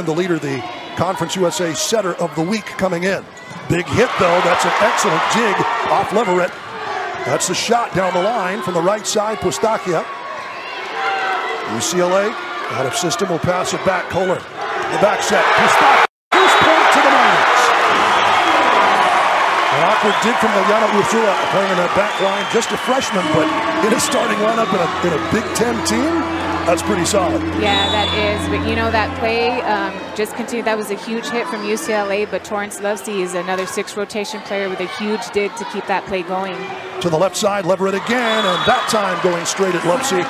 the leader, the Conference USA Setter of the Week coming in. Big hit, though. That's an excellent jig off Leverett. That's the shot down the line from the right side, Pustakia. UCLA, out of system, will pass it back. Kohler, the back set. Pustakia, first point to the Miners. An awkward dig from Yana Ursula, playing in that back line. Just a freshman, but in a starting lineup in a Big Ten team, that's pretty solid. Yeah, that is. But you know, that play just continued. That was a huge hit from UCLA, but Torrance Lovesey is another 6 rotation player with a huge dig to keep that play going. To the left side, Leverett again, and that time going straight at Lovesey.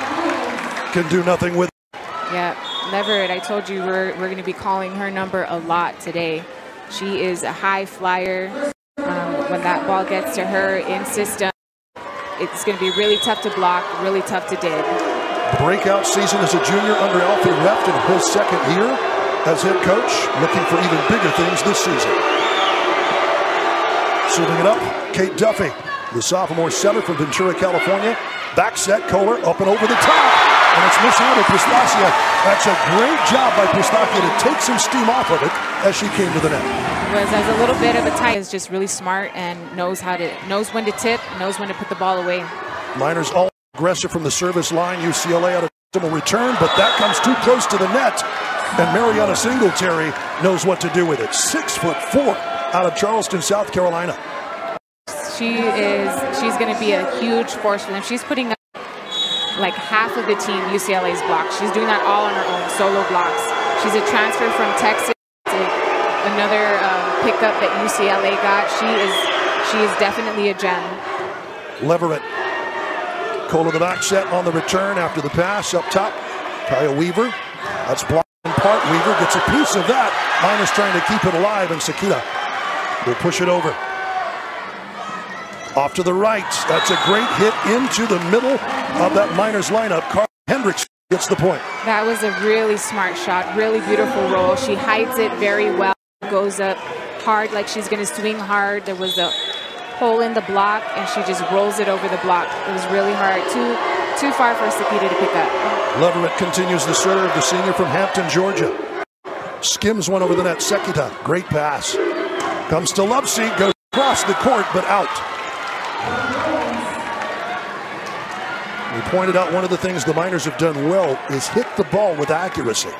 Can do nothing with it. Yeah, Leverett, I told you we're going to be calling her number a lot today. She is a high flyer. When that ball gets to her in system, it's going to be really tough to block, really tough to dig. Breakout season as a junior under Alfie Reft in his second year as head coach, looking for even bigger things this season. Serving it up, Kate Duffy, the sophomore setter from Ventura, California. Back set, Kohler up and over the top, and it's mishandled. Pustakia. That's a great job by Pustakia to take some steam off of it as she came to the net. Was as a little bit of a tight, is just really smart and knows when to tip, knows when to put the ball away. Miners all aggressive from the service line. UCLA out of will return, but that comes too close to the net, and Mariana Singletary knows what to do with it. 6'4" out of Charleston, South Carolina. She's going to be a huge force for them. She's putting up like half of the team UCLA's blocks. She's doing that all on her own, solo blocks. She's a transfer from Texas. Another pickup that UCLA got. She is definitely a gem. Leverett. Kohler the back set on the return after the pass up top. Kaya Weaver. That's blocked in part. Weaver gets a piece of that. Miners trying to keep it alive, and Sakita will push it over. Off to the right. That's a great hit into the middle of that Miners lineup. Carl Hendricks gets the point. That was a really smart shot. Really beautiful roll. She hides it very well. Goes up hard like she's going to swing hard. There was a hole in the block, and she just rolls it over the block. It was really hard. Too far for Sakita to pick up. Leverett continues the serve, the senior from Hampton, Georgia. Skims one over the net. Sekita, great pass. Comes to Lovesey, goes across the court, but out. We pointed out one of the things the Miners have done well is hit the ball with accuracy.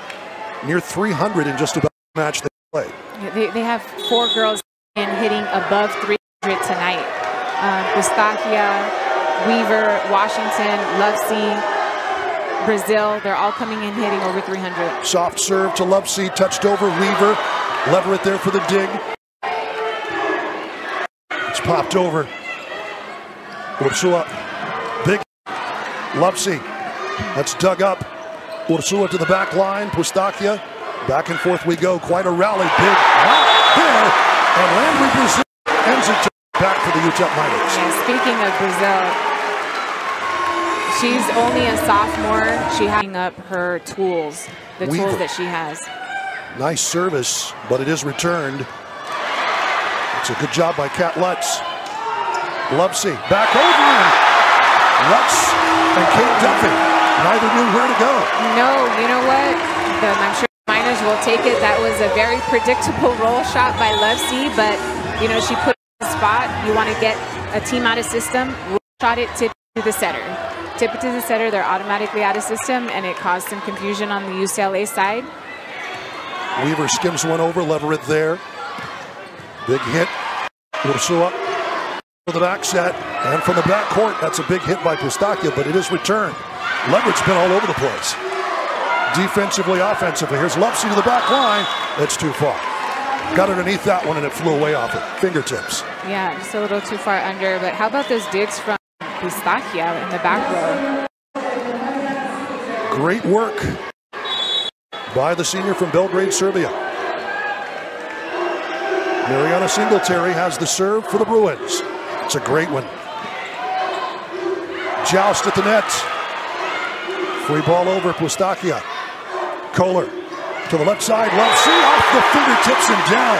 Near 300 in just about the match they play. They have 4 girls in hitting above 300 tonight. Pustakia, Weaver, Washington, Lovesey, Brazil, they're all coming in hitting over 300. Soft serve to Lovesey, touched over Weaver. Leverett there for the dig. It's popped over. Ursula, big Lovesey. That's dug up. Ursula to the back line. Pustakia, back and forth we go. Quite a rally. Big not there. And Landry Brazil ends it back for the Utep Miners. Yeah, speaking of Brazil, she's only a sophomore. She has up her tools, the Weaver. tools that she has. Nice service, but it is returned. It's a good job by Kat Lutz. Lovesey back over him. Lutz and Kate Duffy neither knew where to go. No, you know what? I'm sure the Miners will take it. That was a very predictable roll shot by Lovesey, but you know, she put it in the spot. You want to get a team out of system, roll shot it, tip to the setter. Tip it to the setter, they're automatically out of system, and it caused some confusion on the UCLA side. Weaver skims one over, Leverett there. Big hit. Ursula for the back set, and from the back court, that's a big hit by Pustakia, but it is returned. Leverett's been all over the place. Defensively, offensively. Here's Lovesey to the back line. It's too far. Got underneath that one, and it flew away off it. Fingertips. Yeah, just a little too far under, but how about those digs from Pustakia in the back row? Great work by the senior from Belgrade, Serbia. Mariana Singletary has the serve for the Bruins. It's a great one. Joust at the net. Free ball over, Pustakia. Kohler to the left side. Lovesey off the fingertips and down.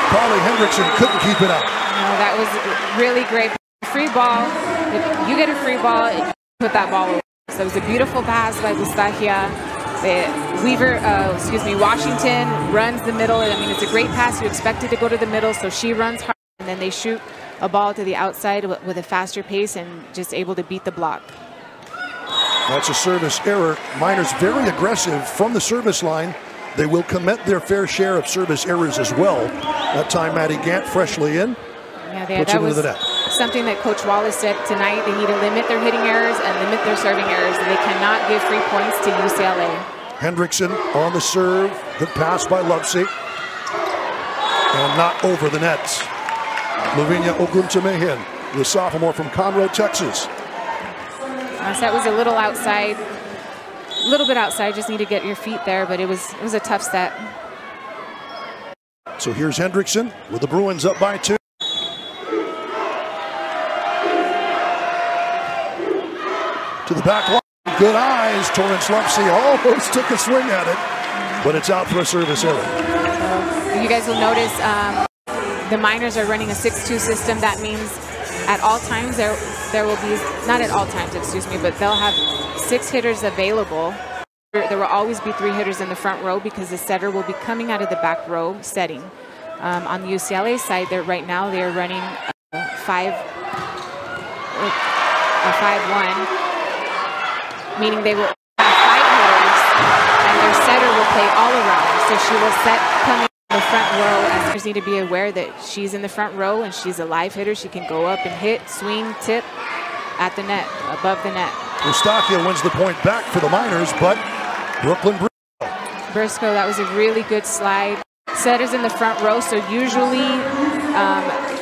Carly Hendrickson couldn't keep it up. No, that was really great. Free ball. If you get a free ball, you put that ball over. So it was a beautiful pass by Pustakia. Washington runs the middle. I mean, it's a great pass. You expect it to go to the middle, so she runs hard, and then they shoot a ball to the outside with a faster pace and just able to beat the block. That's a service error. Miners very aggressive from the service line. They will commit their fair share of service errors as well. That time, Maddie Gant freshly in. Yeah, that was something that Coach Wallace said tonight. They need to limit their hitting errors and limit their serving errors. They cannot give free points to UCLA. Hendrickson on the serve. Good pass by Lovesey. And not over the net. Lavinia Oguntumehin, the sophomore from Conroe, Texas. That was a little outside. A little bit outside. Just need to get your feet there, but it was a tough set. So here's Hendrickson with the Bruins up by 2. To the back line. Good eyes. Torrance Lovesey almost took a swing at it, but it's out for a service error. You guys will notice the Miners are running a 6-2 system. That means at all times there will be, not at all times, excuse me, but they'll have 6 hitters available. There will always be 3 hitters in the front row because the setter will be coming out of the back row setting. On the UCLA side, right now they are running a 5-1, meaning they will have 5 hitters and their setter will play all around. So she will set coming in the front row, and hitters need to be aware that she's in the front row and she's a live hitter. She can go up and hit, swing, tip at the net, above the net. Eustaquia wins the point back for the Miners, but Brooklyn Briscoe, that was a really good slide. Setters in the front row, so usually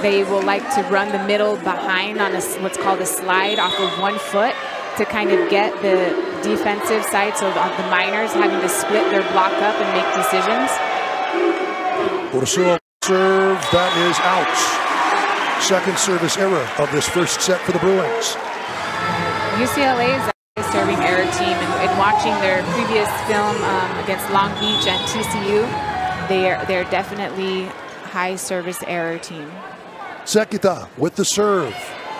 they will like to run the middle behind on what's called a slide off of 1 foot to kind of get the defensive side, so the Miners having to split their block up and make decisions. Ursula serve, that is out. Second service error of this first set for the Bruins. UCLA is a serving error team, and watching their previous film against Long Beach and TCU, they're definitely high service error team. Sekita with the serve,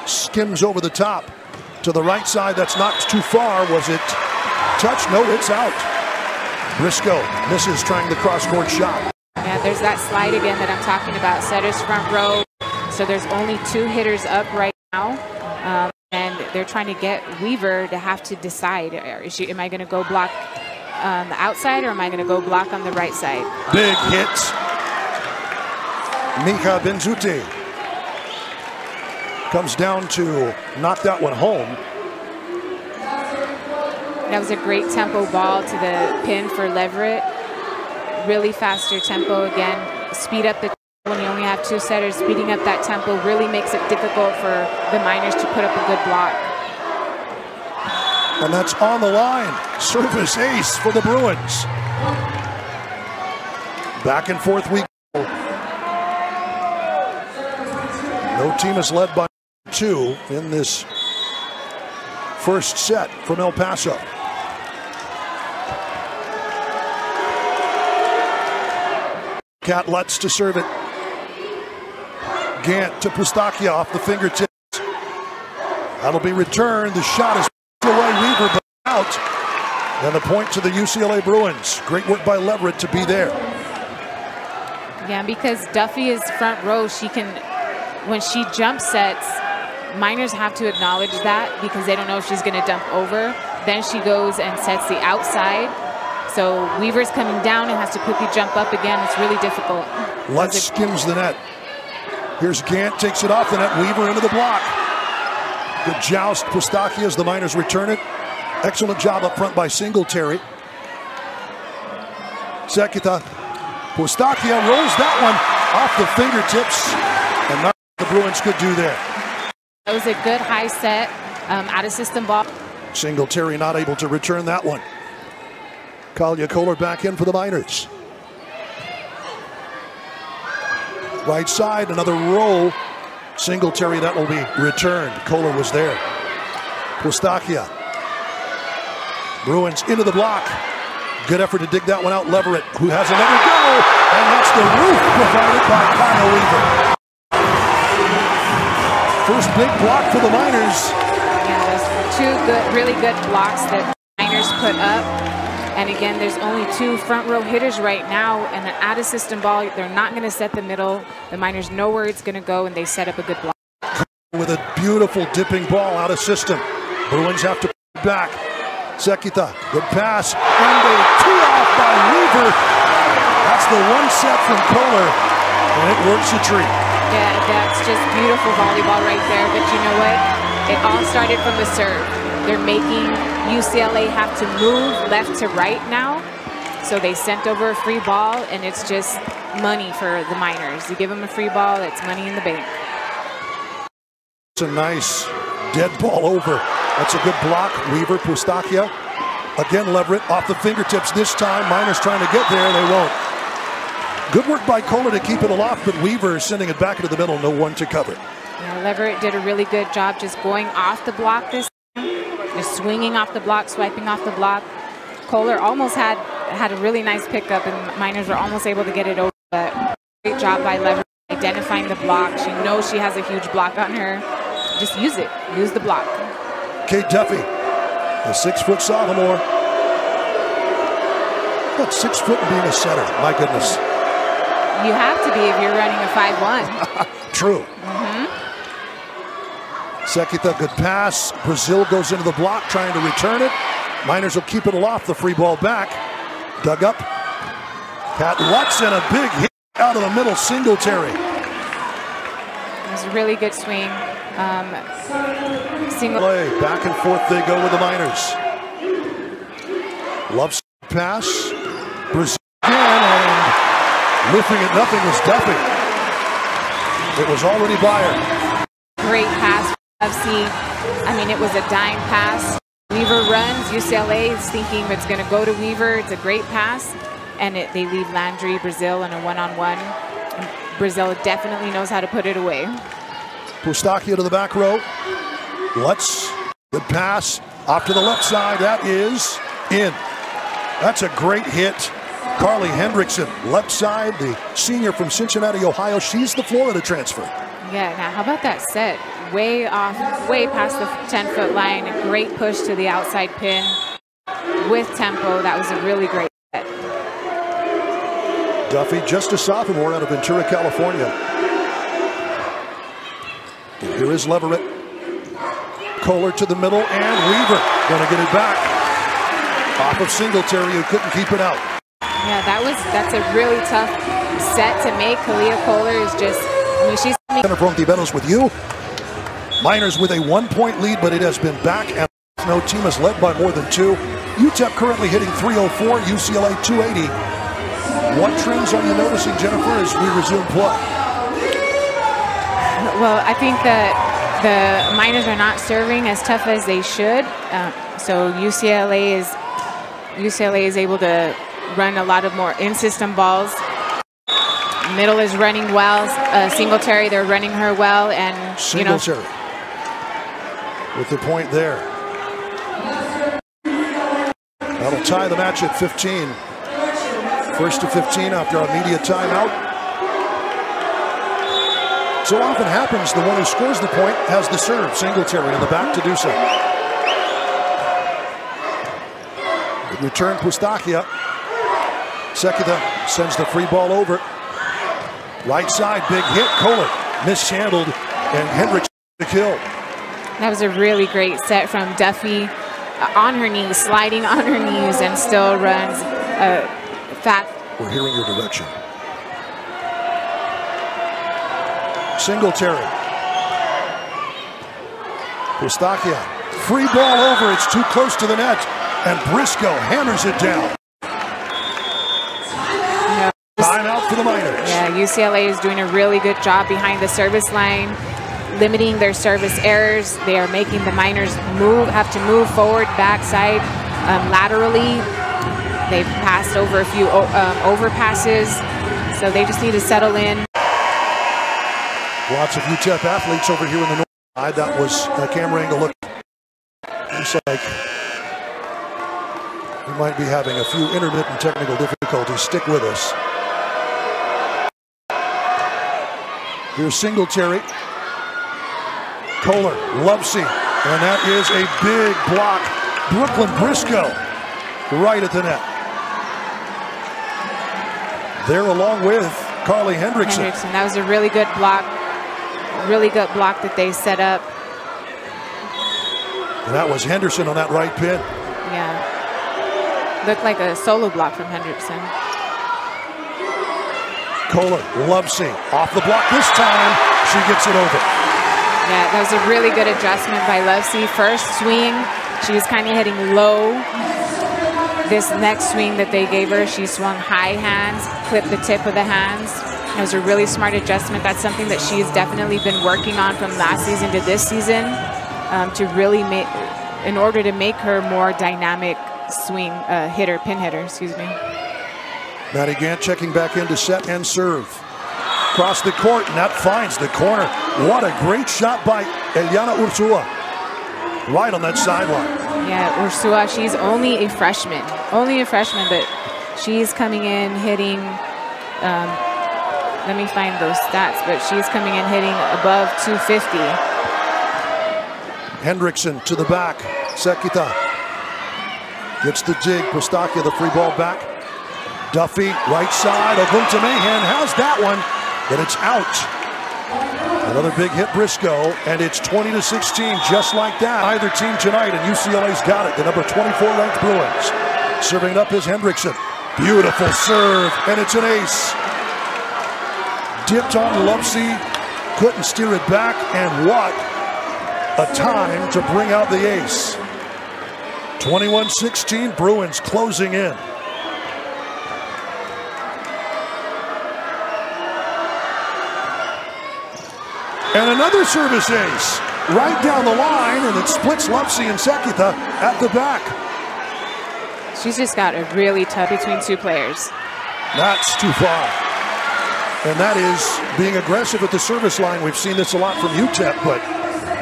skims over the top to the right side. That's not too far. Was it touch? No, it's out. Briscoe misses trying the cross-court shot. Yeah, there's that slide again that I'm talking about. Setters front row. So there's only 2 hitters up right now. And they're trying to get Weaver to have to decide, am I going to go block on the outside or am I going to go block on the right side? Big hit. Mika Benzuti comes down to knock that one home. That was a great tempo ball to the pin for Leverett. Really faster tempo again. Speed up the when you only have 2 setters. Speeding up that tempo really makes it difficult for the Miners to put up a good block. And that's on the line. Service ace for the Bruins. Back and forth we go. No team is led by 2 in this first set from El Paso. Cat Lutz to serve it. Gant to Pustakia off the fingertips. That'll be returned. The shot is away. Weaver, but out. And the point to the UCLA Bruins. Great work by Leverett to be there. Yeah, because Duffy is front row, she can, when she jump sets, Miners have to acknowledge that because they don't know if she's going to dump over. Then she goes and sets the outside. So Weaver's coming down and has to quickly jump up again. It's really difficult. Lutz skims the net. Here's Gant, takes it off the net. Weaver into the block. Good joust. Pustakia as the Miners return it. Excellent job up front by Singletary. Sekita. Pustakia rolls that one off the fingertips. And nothing the Bruins could do there. That was a good high set, out of system ball. Singletary not able to return that one. Kalia Kohler back in for the Miners. Right side, another roll. Singletary, that will be returned. Kohler was there. Pustakia. Bruins into the block. Good effort to dig that one out. Leverett, who has another go. And that's the roof provided by Kyle Weaver. First big block for the Miners. Yeah, those 2 good, really good blocks that the Miners put up. And again, there's only 2 front row hitters right now, and an out-of-system ball. They're not going to set the middle. The Miners know where it's going to go, and they set up a good block. With a beautiful dipping ball out of system. Bruins have to put it back. Sekita, good pass, and a tee-off by Weaver. That's the 1 set from Kohler, and it works a treat. Yeah, that's just beautiful volleyball right there. But you know what? It all started from the serve. They're making UCLA have to move left to right now. So they sent over a free ball, and it's just money for the Miners. You give them a free ball, it's money in the bank. It's a nice dead ball over. That's a good block. Weaver, Pustakia. Again, Leverett off the fingertips this time. Miners trying to get there, they won't. Good work by Kohler to keep it aloft, but Weaver is sending it back into the middle, no one to cover. Yeah, Leverett did a really good job just going off the block this time. Just swinging off the block, swiping off the block. Kohler almost had a really nice pickup, and Miners were almost able to get it over. But great job by Leverett identifying the block. She knows she has a huge block on her. Just use it. Use the block. Kate Duffy, the 6-foot sophomore. What, 6 foot and being a setter? My goodness. You have to be if you're running a 5-1. True. Sekita, good pass. Brazil goes into the block, trying to return it. Miners will keep it aloft. The free ball back. Dug up. Pat Watson, a big hit out of the middle. Singletary. It was a really good swing. Play. Back and forth they go with the Miners. Loves pass. Brazil again, and lifting it nothing was Duffy. It was already Byer. Great pass for FC. I mean, it was a dime pass. Weaver runs. UCLA is thinking it's going to go to Weaver. It's a great pass. And they leave Landry, Brazil in a one-on-one. Brazil definitely knows how to put it away. Pustakia to the back row. Lutz, good pass. Off to the left side. That is in. That's a great hit. Carly Hendrickson, left side, the senior from Cincinnati, Ohio. She's the Florida transfer. Yeah, now how about that set? Way off, way past the 10-foot line. A great push to the outside pin with tempo. That was a really great set. Duffy, just a sophomore out of Ventura, California. And here is Leverett. Kohler to the middle, and Weaver going to get it back. Off of Singletary, who couldn't keep it out. Yeah, that's a really tough set to make. Kalia Kohler is just, I mean, she's... Brontiveros with you. Miners with a 1-point lead, but it has been back, and no team is led by more than 2. Utep currently hitting .304, UCLA .280. What trends are you noticing, Jennifer, as we resume play? Well, I think that the Miners are not serving as tough as they should. So UCLA is able to run a lot of more in-system balls. Middle is running well. Singletary, they're running her well, and Singletary with the point there. That'll tie the match at 15. First to 15 after our media timeout. So often happens, the one who scores the point has the serve. Singletary in the back to do so. Return Pustakia. Sekita sends the free ball over. Right side, big hit. Kohler mishandled, and Hendricks the kill. That was a really great set from Duffy, on her knees, sliding on her knees, and still runs fast. We're hearing your direction. Singletary. Pustakia. Free ball over. It's too close to the net. And Briscoe hammers it down. Timeout for the Miners. Yeah, UCLA is doing a really good job behind the service line, limiting their service errors. They are making the Miners have to move forward, backside, laterally. They've passed over a few overpasses, so they just need to settle in. Lots of Utep athletes over here in the north side. That was a camera angle look. Looks like we might be having a few intermittent technical difficulties. Stick with us. Here's Singletary. Kohler, Lovesey, and that is a big block. Brooklyn Briscoe right at the net. There along with Carly Hendrickson. That was a really good block. Really good block that they set up. And that was Henderson on that right pin. Yeah. Looked like a solo block from Hendrickson. Kohler, Lovesey, off the block this time. She gets it over. Yeah, that was a really good adjustment by Lovesey. First swing, she was kind of hitting low. This next swing that they gave her, she swung high hands, clipped the tip of the hands. It was a really smart adjustment. That's something that she's definitely been working on from last season to this season to really make, in order to make her more dynamic swing hitter, pin hitter, excuse me. Maddie Gant checking back in to set and serve. Across the court, and that finds the corner. What a great shot by Eliana Ursua. Right on that sideline. Yeah, Ursua, she's only a freshman. Only a freshman, but she's coming in hitting, let me find those stats, but she's coming in hitting above 250. Hendrickson to the back. Sekita gets the dig. Pustakia the free ball back. Duffy, right side. Oguntomehin has that one, but it's out. Another big hit, Briscoe, and it's 20-16, just like that. Either team tonight, and UCLA's got it. The number 24 ranked Bruins. Serving it up is Hendrickson. Beautiful serve, and it's an ace. Dipped on Lovesey, couldn't steer it back, and what a time to bring out the ace. 21-16, Bruins closing in. And another service ace right down the line, and it splits Lovesey and Sekita at the back. She's just got a really tough between two players. That's too far. And that is being aggressive at the service line. We've seen this a lot from Utep, but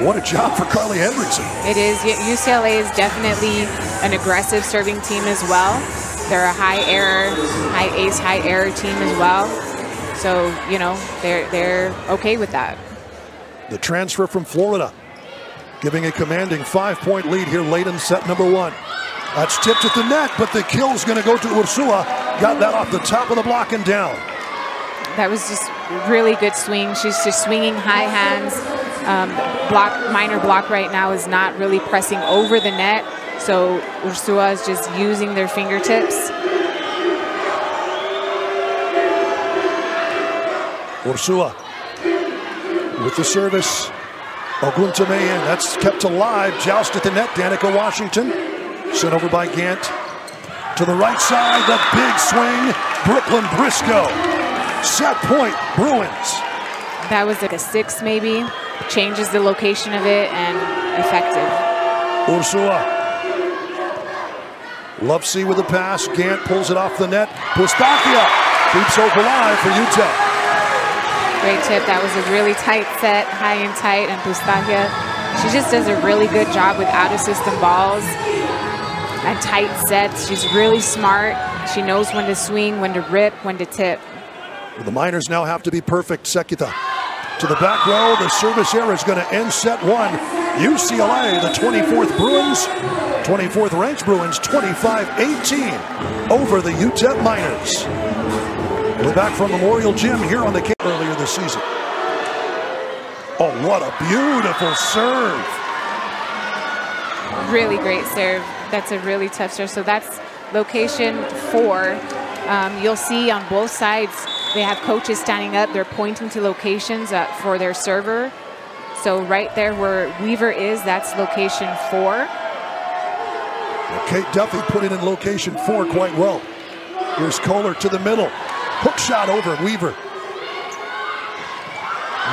what a job for Carly Hendrickson. It is. UCLA is definitely an aggressive serving team as well. They're a high error, high ace, high error team as well. So, you know, they're okay with that. The transfer from Florida, giving a commanding 5-point lead here late in set number one. That's tipped at the net, but the kill's going to go to Ursua. Got that off the top of the block and down. That was just really good swing. She's just swinging high hands. Minor block right now is not really pressing over the net, so Ursua is just using their fingertips. Ursua with the service. Oguntomehin, that's kept alive. Joust at the net, Danica Washington. Sent over by Gant. To the right side, the big swing. Brooklyn Briscoe. Set point, Bruins. That was like a 6 maybe. Changes the location of it and effective. Ursua. Lovesey with the pass. Gant pulls it off the net. Pustakia keeps hope alive for Utep. Great tip. That was a really tight set, high and tight, and Pustakia, she just does a really good job with out-of-system balls and tight sets. She's really smart. She knows when to swing, when to rip, when to tip. The Miners now have to be perfect. Sekita to the back row. The service error is going to end set one. UCLA, the 24th Bruins, 24th ranked Bruins, 25-18 over the Utep Miners. We're back from Memorial Gym here on the campus earlier this season. Oh, what a beautiful serve. Really great serve. That's a really tough serve. So that's location 4. You'll see on both sides, they have coaches standing up. They're pointing to locations for their server. So right there where Weaver is, that's location 4. Well, Kate Duffy put it in location 4 quite well. Here's Kohler to the middle. Hook shot over Weaver.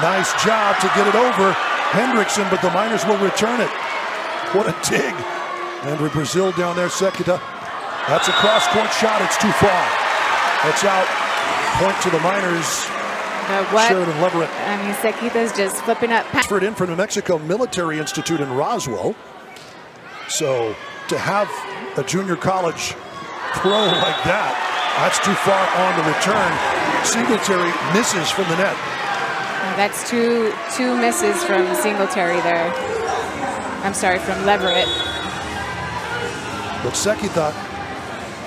Nice job to get it over Hendrickson, but the Miners will return it. What a dig. Andrew Brazil down there, Sekita. That's a cross-court shot. It's too far. That's out. Point to the Miners. Sheridan Leverett. I mean, Sekita's just flipping up. Transferred in from New Mexico Military Institute in Roswell. So to have a junior college pro like that, that's too far on the return. Singletary misses from the net. That's two misses from Singletary there. I'm sorry, from Leverett. But Sekita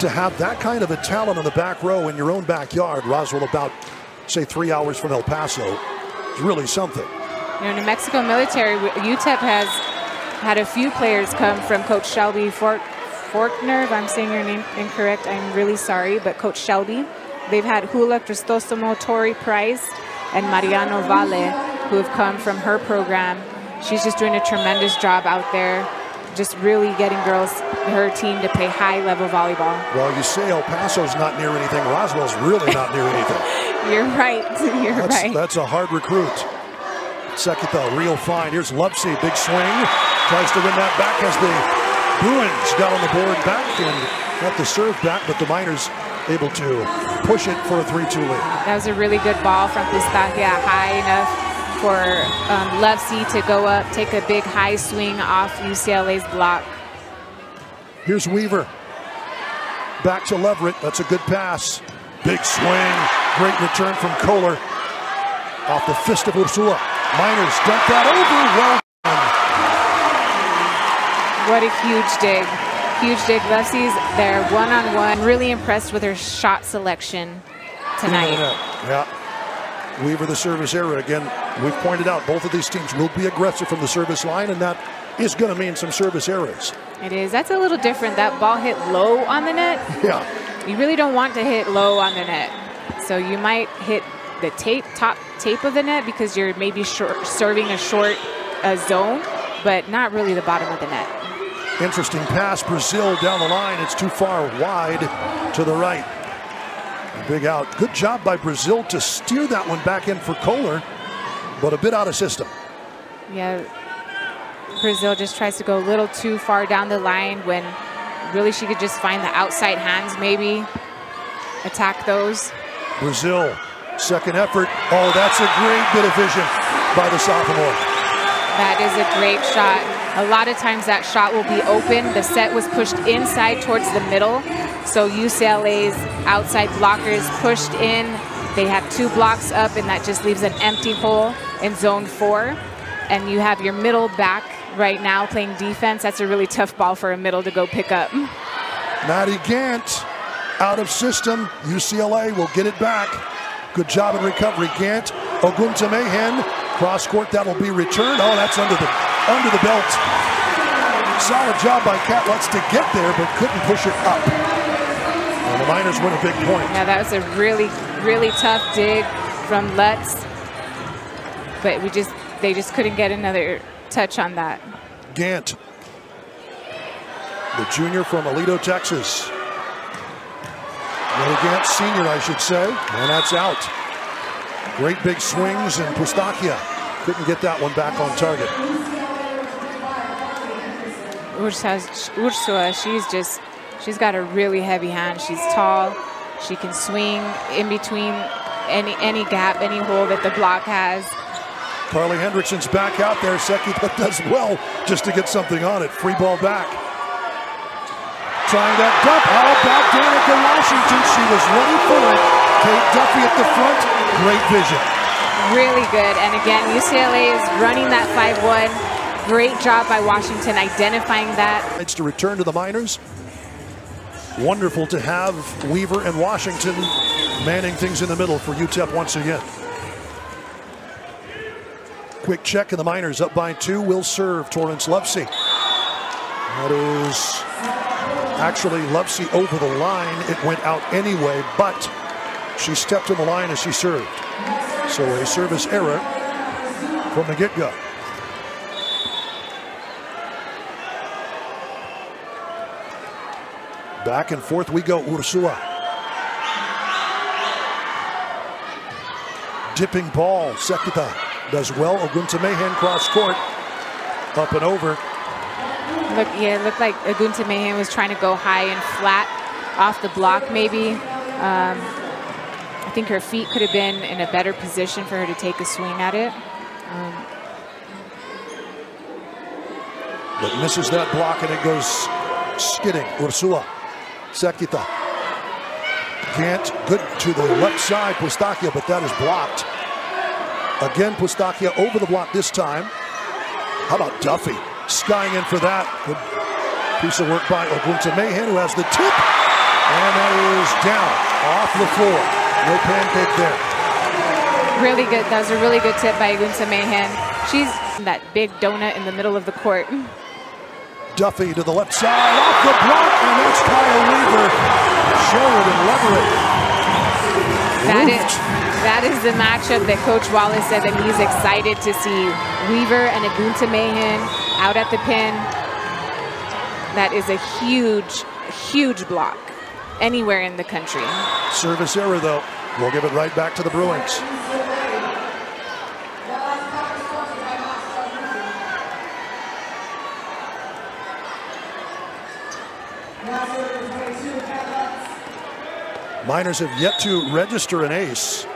to have that kind of a talent on the back row in your own backyard, Roswell, about, say, 3 hours from El Paso, is really something. You know, New Mexico military, UTEP has had a few players come from Coach Shelby Faulkner. If I'm saying your name incorrect, I'm really sorry, but Coach Shelby. They've had Hula Cristostomo, Tori Price, and Mariano Valle, who have come from her program. She's just doing a tremendous job out there, just really getting girls, her team, to play high-level volleyball. Well, you say El Paso's not near anything. Roswell's really not near anything. You're right. You're right. That's a hard recruit. Sekita, real fine. Here's Lovesey, big swing. Tries to win that back as the Bruins got on the board back and got the serve back, but the Miners able to push it for a 3-2 lead. That was a really good ball from Pistacia, high enough for Lovesey to go up, take a big high swing off UCLA's block. Here's Weaver. Back to Leverett. That's a good pass. Big swing. Great return from Kohler. Off the fist of Ursula. Miners dump that over. Well done. What a huge dig. Huge dig. Lovesey's there one-on-one. Really impressed with her shot selection tonight. Yeah. Weaver, the service error. Again, we've pointed out both of these teams will be aggressive from the service line, and that is going to mean some service errors. It is. That's a little different. That ball hit low on the net. Yeah. You really don't want to hit low on the net. So you might hit the top tape of the net because you're maybe serving a short zone, but not really the bottom of the net. Interesting pass. Brazil down the line. It's too far wide to the right. Big out. Good job by Brazil to steer that one back in for Kohler, but a bit out of system. Yeah, Brazil just tries to go a little too far down the line when really she could just find the outside hands, maybe attack those. Brazil, second effort. Oh, that's a great bit of vision by the sophomore. That is a great shot. A lot of times that shot will be open. The set was pushed inside towards the middle. So UCLA's outside blockers pushed in. They have 2 blocks up, and that just leaves an empty hole in zone 4. And you have your middle back right now playing defense. That's a really tough ball for a middle to go pick up. Maddie Gant out of system. UCLA will get it back. Good job in recovery. Gant, Oguntemehen, cross court, that will be returned. Oh, that's under the belt. Solid job by Cat Lutz to get there, but couldn't push it up. And the Miners win a big point. Yeah, that was a really, really tough dig from Lutz, but they just couldn't get another touch on that. Gant, the junior from Alito, Texas. Maddie Gant, senior, I should say, and that's out. Great big swings, and Pustakia couldn't get that one back on target. Ursula, she's got a really heavy hand. She's tall. She can swing in between any gap, any hole that the block has. Carly Hendrickson's back out there. Sekita does well just to get something on it. Free ball back. Trying that dump. How about Danica Washington? She was ready for it. Kate Duffy at the front. Great vision. Really good. And again, UCLA is running that 5-1. Great job by Washington identifying that. It's to return to the Miners. Wonderful to have Weaver and Washington manning things in the middle for UTEP once again. Quick check, and the Miners up by 2 will serve Torrance Lovesey. That is actually Lovesey over the line. It went out anyway, but she stepped on the line as she served. So a service error from the get-go. Back and forth we go, Ursula. Dipping ball, Sekita does well. Oguntemehen cross court, up and over. It looked like Oguntemehen was trying to go high and flat off the block maybe. I think her feet could have been in a better position for her to take a swing at it. But misses that block, and it goes skidding. Ursula. Sekita. Gant, good to the left side, Pustakia, but that is blocked. Again, Pustakia over the block this time. How about Duffy? Skying in for that. Good piece of work by Oguntemehen, who has the tip. And that is down, off the floor. No pancake there. Really good. That was a really good tip by Gunta Mahan. She's that big donut in the middle of the court. Duffy to the left side, off the block, and that's Kyle Weaver. Sheridan Leverett. That is the matchup that Coach Wallace said that he's excited to see. Weaver and Gunta Mahan out at the pin. That is a huge, huge block anywhere in the country. Service error, though. We'll give it right back to the Bruins. Miners have yet to register an ace.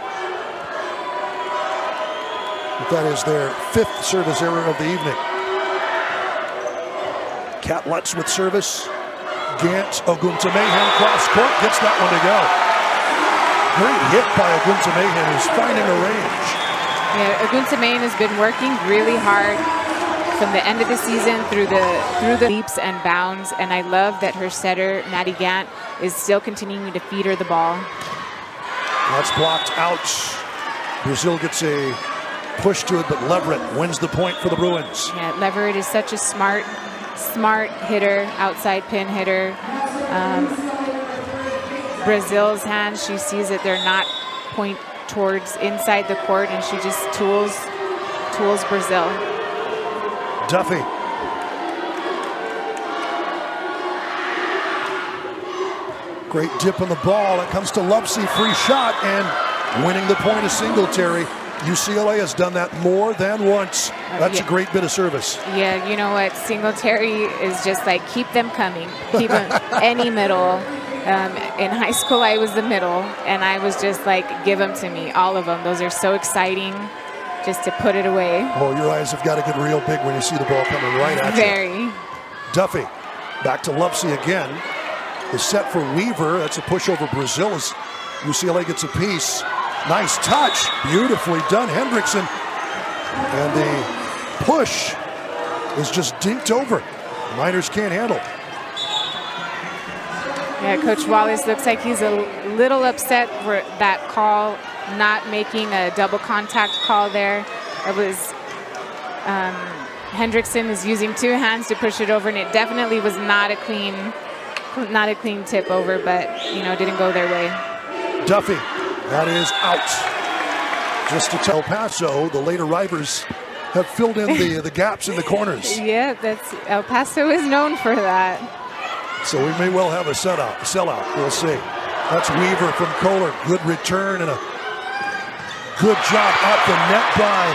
But that is their 5th service error of the evening. Kat Lutz with service. Gant, Gunta Mahan cross court, gets that one to go. Great hit by Gunta Mahan, who's finding a range. Yeah, Gunta Mahan has been working really hard from the end of the season through the leaps and bounds, and I love that her setter, Maddie Gant, is still continuing to feed her the ball. That's blocked out. Brazil gets a push to it, but Leverett wins the point for the Bruins. Yeah, Leverett is such a smart hitter, outside pin hitter. Brazil's hands, she sees that they're not point towards inside the court, and she just tools Brazil. Duffy. Great dip on the ball. It comes to Lupsey, free shot, and winning the point is Singletary. UCLA has done that more than once. That's a great bit of service. Yeah, you know what? Singletary is just like, keep them coming. Keep them any middle. In high school, I was the middle, and I was just like, give them to me, all of them. Those are so exciting just to put it away. Oh, your eyes have got to get real big when you see the ball coming right at you. Very. Duffy, back to Lupsey again. The set for Weaver. That's a push over Brazil as UCLA gets a piece. Nice touch, beautifully done, Hendrickson. And the push is just dinked over. Miners can't handle. Yeah, Coach Wallace looks like he's a little upset for that call, not making a double contact call there. It was Hendrickson is using 2 hands to push it over, and it definitely was not a clean tip over, but you know, didn't go their way. Duffy, that is out. Just to tell El Paso, the late arrivers have filled in the gaps in the corners. Yeah, that's El Paso is known for that. So we may well have a sellout. We'll see. That's Weaver from Kohler. Good return and a good job at the net by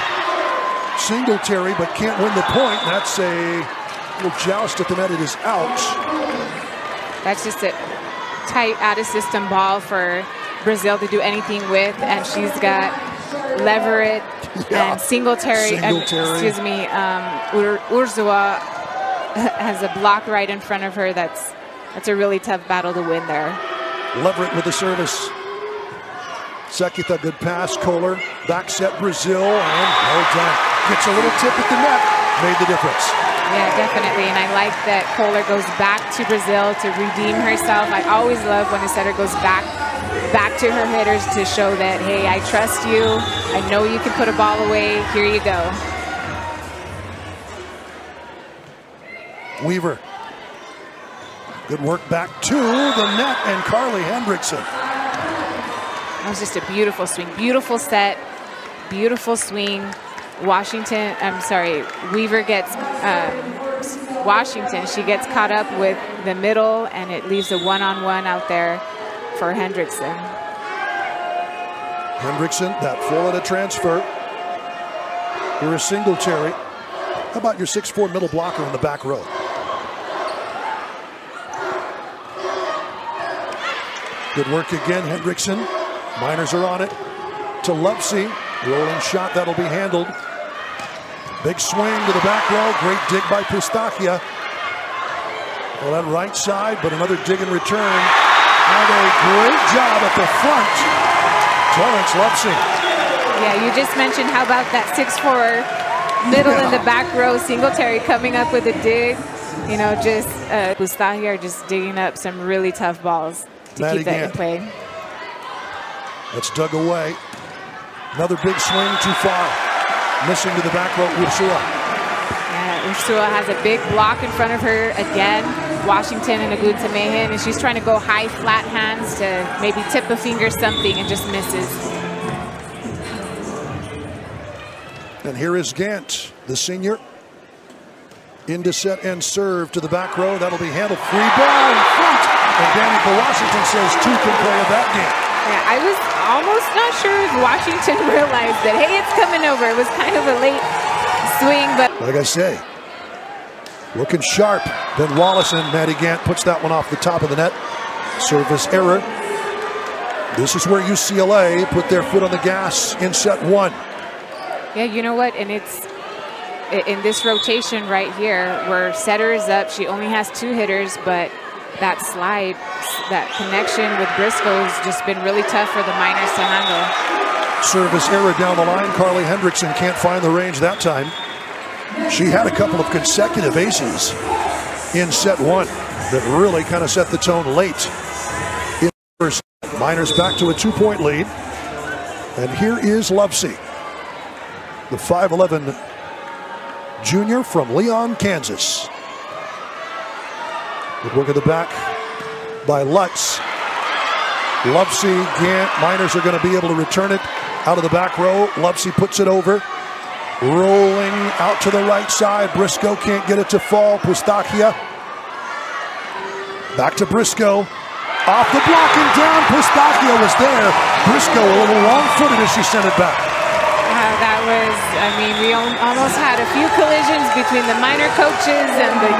Singletary, but can't win the point. That's a little joust at the net. It is out. That's just a tight out-of-system ball for Brazil to do anything with, and she's got Leverett and Singletary. Excuse me, Urzua has a block right in front of her. That's a really tough battle to win there. Leverett with the service. Sekitha, good pass. Kohler, back set Brazil, and well done. Gets a little tip at the net. Made the difference. Yeah, definitely, and I like that Kohler goes back to Brazil to redeem herself. I always love when a setter goes back to her hitters to show that, hey, I trust you. I know you can put a ball away. Here you go. Weaver. Good work back to the net, and Carly Hendrickson. That was just a beautiful swing. Beautiful set. Beautiful swing. Weaver gets Washington. She gets caught up with the middle, and it leaves a one-on-one out there for Hendrickson. Hendrickson, that Florida transfer. Here is Singletary. How about your 6'4" middle blocker in the back row? Good work again, Hendrickson. Miners are on it. To Lupsey. Rolling shot, that'll be handled. Big swing to the back row. Great dig by Pustakia. Well, that right side, but another dig in return. And a great job at the front. Torrance Lupsey. Yeah, you just mentioned how about that 6'4" middle in the back row. Singletary coming up with a dig. You know, just Pustakia are just digging up some really tough balls. to keep that in play. That's dug away. Another big swing too far. Missing to the back row, Ursula. Yeah, Ursula has a big block in front of her again. Washington and Aguntamehin, and she's trying to go high flat hands to maybe tip a finger something and just misses. And here is Gant, the senior. Into set and serve to the back row. That'll be handled. Free ball in front. And Danica Washington says two can play at that game. Yeah, I was almost not sure if Washington realized that, hey, it's coming over. It was kind of a late swing, but like I say, looking sharp. Ben Wallace and Maddie Gant puts that one off the top of the net. Service error. This is where UCLA put their foot on the gas in set one. Yeah, you know what? And it's in this rotation right here where setter is up. She only has 2 hitters, but that slide, that connection with Briscoe has just been really tough for the Miners to handle. Service error down the line. Carly Hendrickson can't find the range that time. She had a couple of consecutive aces in set one that really kind of set the tone late. In first, Miners back to a 2-point lead. And here is Lovesey, the 5'11" junior from Leon, Kansas. Good work at the back by Lutz. Lovesey, Gant, Miners are going to be able to return it out of the back row. Lovesey puts it over. Rolling out to the right side. Briscoe can't get it to fall. Pustakia. Back to Briscoe. Off the block and down. Pustakia was there. Briscoe a little wrong-footed as she sent it back. That was, I mean, we almost had a few collisions between the Miner coaches and the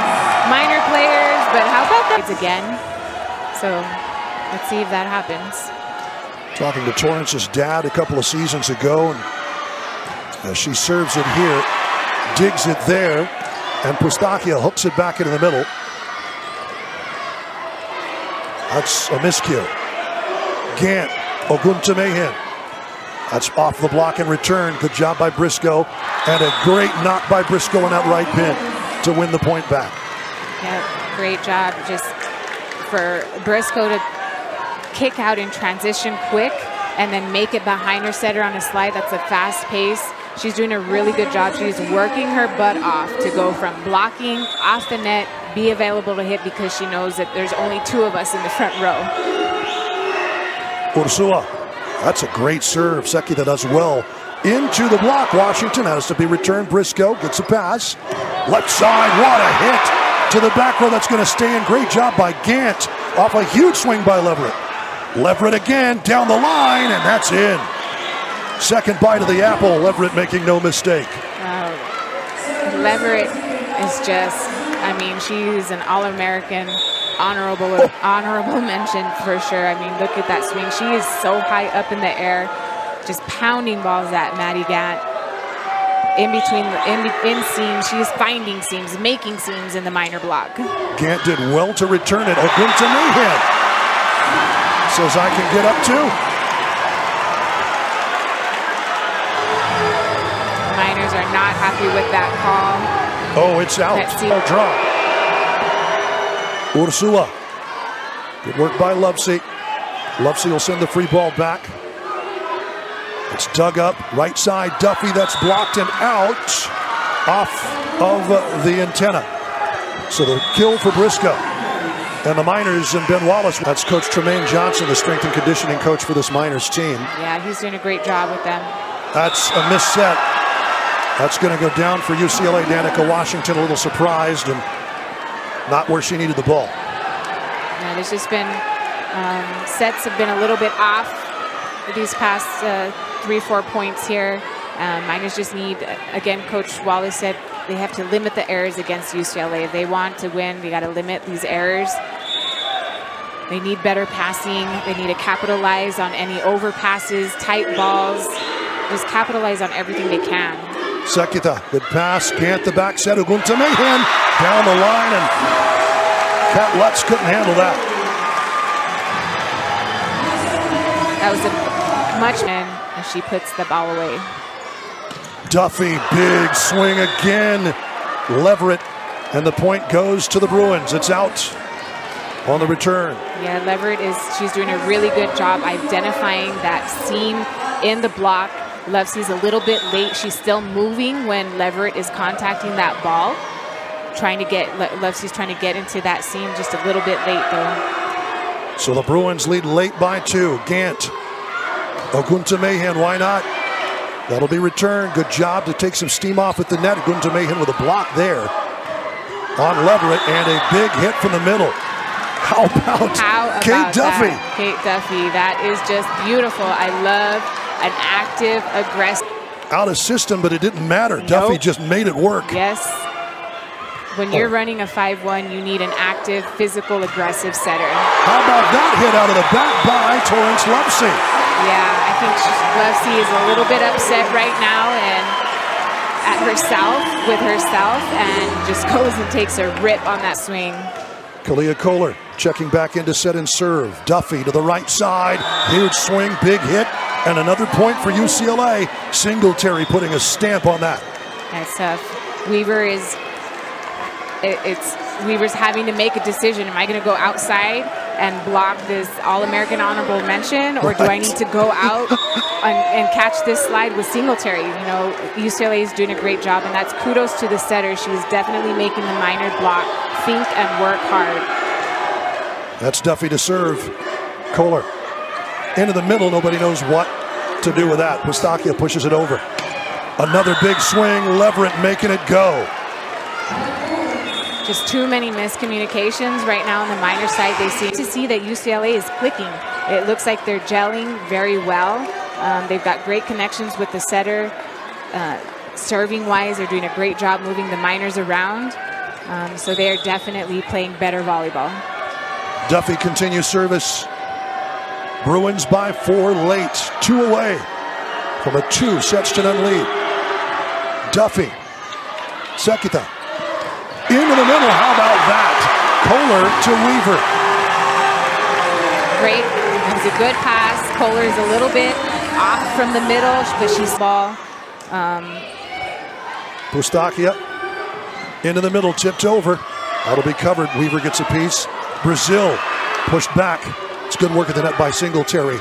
Miner players, but how about that again? So let's see if that happens. Talking to Torrance's dad a couple of seasons ago, and as she serves it here, digs it there, and Pustakia hooks it back into the middle. That's a miscue. Gant, Oguntamehin. That's off the block and return. Good job by Briscoe. And a great knock by Briscoe on that right pin to win the point back. Yeah, great job just for Briscoe to kick out in transition quick and then make it behind her setter on a slide. That's a fast pace. She's doing a really good job. She's working her butt off to go from blocking off the net, be available to hit because she knows that there's only 2 of us in the front row. Ursula. That's a great serve. Sekita does well. Into the block. Washington has to be returned. Briscoe gets a pass. Left side. What a hit to the back row. That's going to stay in. Great job by Gant. Off a huge swing by Leverett. Leverett again down the line, and that's in. Second bite of the apple. Leverett making no mistake. Leverett is just, I mean, she's an All-American. Honorable mention for sure. I mean, look at that swing. She is so high up in the air, just pounding balls at Maddie Gant. In between, in seams, she's finding seams, making seams in the Miner block. Gant did well to return it. Oguntamehin says, I can get up too. Miners are not happy with that call. Oh, it's out. Draw. Ursula. Good work by Lovesey. Lovesey will send the free ball back. It's dug up. Right side. Duffy. That's blocked and out. Off of the antenna. So the kill for Briscoe. And the Miners and Ben Wallace. That's Coach Tremaine Johnson, the strength and conditioning coach for this Miners team. Yeah, he's doing a great job with them. That's a missed set. That's going to go down for UCLA. Danica Washington a little surprised and not where she needed the ball. Yeah, there's just been sets have been a little bit off these past 3-4 points here. Miners just need, again, Coach Wallace said they have to limit the errors against UCLA. If they want to win, they got to limit these errors. They need better passing. They need to capitalize on any overpasses, tight balls. Just capitalize on everything they can. Sekita, good pass. Gant the back set. Oguntamehin down the line, and Kat Lutz couldn't handle that. That was a much man, and she puts the ball away. Duffy, big swing again. Leverett, and the point goes to the Bruins. It's out. on the return. Yeah, Leverett she's doing a really good job identifying that seam in the block. Lovesey's a little bit late. She's still moving when Leverett is contacting that ball. Lovesey's trying to get into that seam just a little bit late though. So the Bruins lead late by 2. Gant. Oguntomehin, why not? That'll be returned. Good job to take some steam off at the net. Oguntomehin with a block there on Leverett, and a big hit from the middle. How about Kate Duffy? Kate Duffy, that is just beautiful. I love an active, aggressive. Out of system, but it didn't matter. Nope. Duffy just made it work. Yes. When you're running a 5-1, you need an active, physical, aggressive setter. How about that hit out of the back by Torrance Lovesey? Yeah, I think Lovesey is a little bit upset right now and with herself, and just goes and takes a rip on that swing. Kalia Kohler checking back into set and serve. Duffy to the right side. Huge swing, big hit, and another point for UCLA. Singletary putting a stamp on that. That's tough. Weaver's having to make a decision. Am I going to go outside and block this All-American honorable mention, or do I need to go out and catch this slide with Singletary? You know, UCLA is doing a great job, and that's kudos to the setter. She was definitely making the minor block think and work hard. That's Duffy to serve. Kohler into the middle. Nobody knows what to do with that. Pustakia pushes it over. Another big swing. Leverett making it go. Just too many miscommunications right now on the minor side. They seem to see that UCLA is clicking. It looks like they're gelling very well. They've got great connections with the setter. Serving-wise, they're doing a great job moving the minors around. So they are definitely playing better volleyball. Duffy continues service. Bruins by 4 late. 2 away from a 2-set-to-none lead. Duffy. Sekita. Into the middle. How about that? Kohler to Weaver. Great. It was a good pass. Kohler is a little bit off from the middle, but she's ball. Pustakia into the middle, tipped over. That'll be covered. Weaver gets a piece. Brazil pushed back. It's good work at the net by Singletary.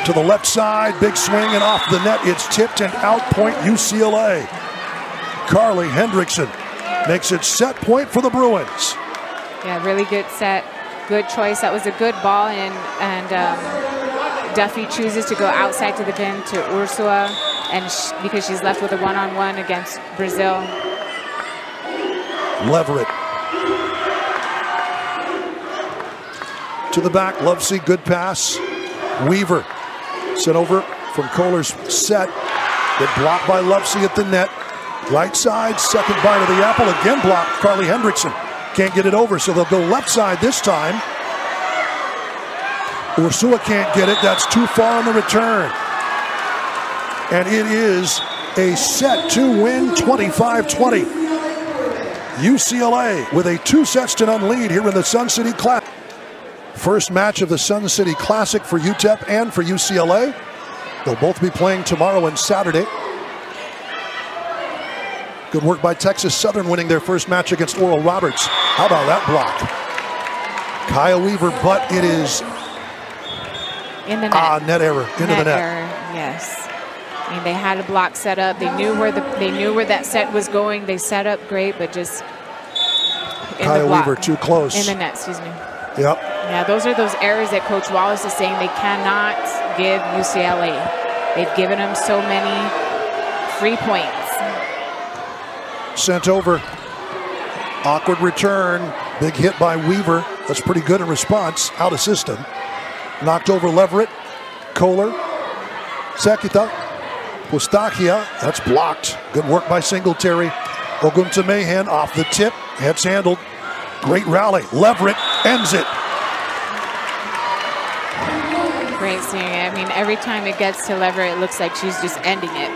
To the left side, big swing and off the net. It's tipped and out point UCLA. Carly Hendrickson makes it set point for the Bruins. Yeah, really good set. Good choice. That was a good ball, and Duffy chooses to go outside to the pin to Ursula, and because she's left with a one-on-one against Brazil. Leverett. To the back, Lovesey, good pass. Weaver sent over from Kohler's set. Get blocked by Lovesey at the net. Right side, second bite of the apple, again blocked. Carly Hendrickson can't get it over, so they'll go left side this time. Ursula can't get it, that's too far on the return. And it is a set to win 25-20. UCLA with a 2-sets-to-none lead here in the Sun City Classic. First match of the Sun City Classic for Utep and for UCLA. They'll both be playing tomorrow and Saturday. Good work by Texas Southern winning their first match against Oral Roberts. How about that block? Kaya Weaver, but it is in the net. Net error into the net. Error, yes. I mean, they had a block set up. They knew where that set was going. They set up great, but just in Kaya the block. Weaver too close. In the net, excuse me. Yep. Yeah, those are those errors that Coach Wallace is saying they cannot give UCLA. They've given them so many free points. Sent over. Awkward return. Big hit by Weaver. That's pretty good in response. Out of system. Knocked over Leverett. Kohler. Sekita. Pustakia. That's blocked. Good work by Singletary. Oguntomehin off the tip. Heads handled. Great rally. Leverett ends it. Great seeing it. I mean, every time it gets to Leverett, it looks like she's just ending it.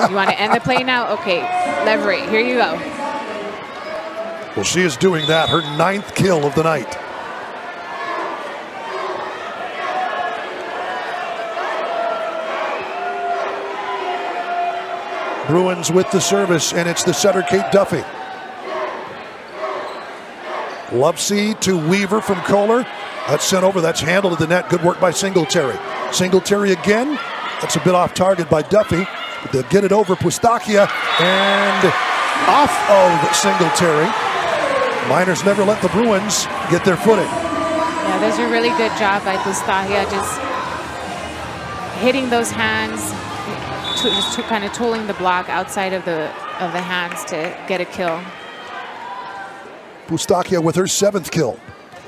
You want to end the play now? Okay, Leverett, here you go. Well, she is doing that. Her 9th kill of the night. Bruins with the service, and it's the setter, Kate Duffy. Lovesey to Weaver from Kohler. That's sent over. That's handled at the net. Good work by Singletary. Singletary again. That's a bit off target by Duffy. But they'll get it over Pustakia and off of Singletary. Miners never let the Bruins get their footing. Yeah, there's a really good job by Pustakia, just hitting those hands, just kind of tooling the block outside of the hands to get a kill. Pustakia with her 7th kill,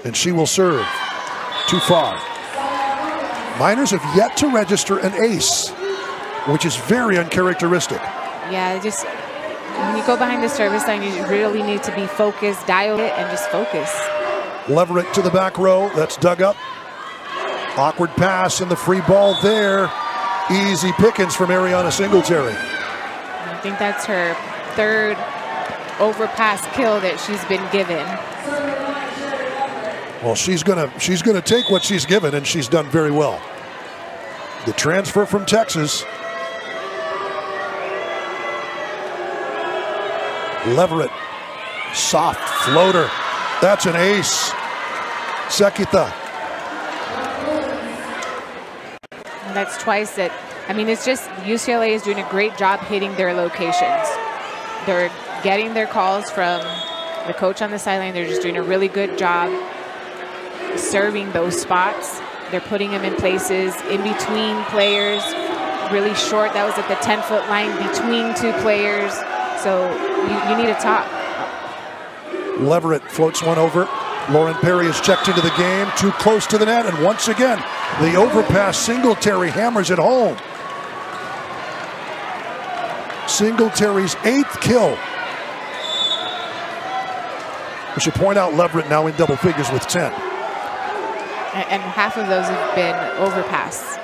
and she will serve. Too far. Miners have yet to register an ace, which is very uncharacteristic. Yeah, just when you go behind the service line, you really need to be focused, dial it, and just focus. Leverett to the back row. That's dug up. Awkward pass and the free ball there. Easy pickings from Ariana Singletary. I think that's her 3rd overpass kill that she's been given. Well, she's gonna take what she's given, and she's done very well. The transfer from Texas. Leverett, soft floater. That's an ace. Sekita. And that's twice that. I mean, it's just UCLA is doing a great job hitting their locations. They're getting their calls from the coach on the sideline. They're just doing a really good job serving those spots. They're putting them in places in between players, really short. That was at the 10-foot line between 2 players. So you need a top. Leverett floats one over. Lauren Perry is checked into the game, too close to the net, and once again, the overpass. Singletary hammers it home. Singletary's 8th kill. We should point out Leverett now in double figures with 10. And half of those have been overpass.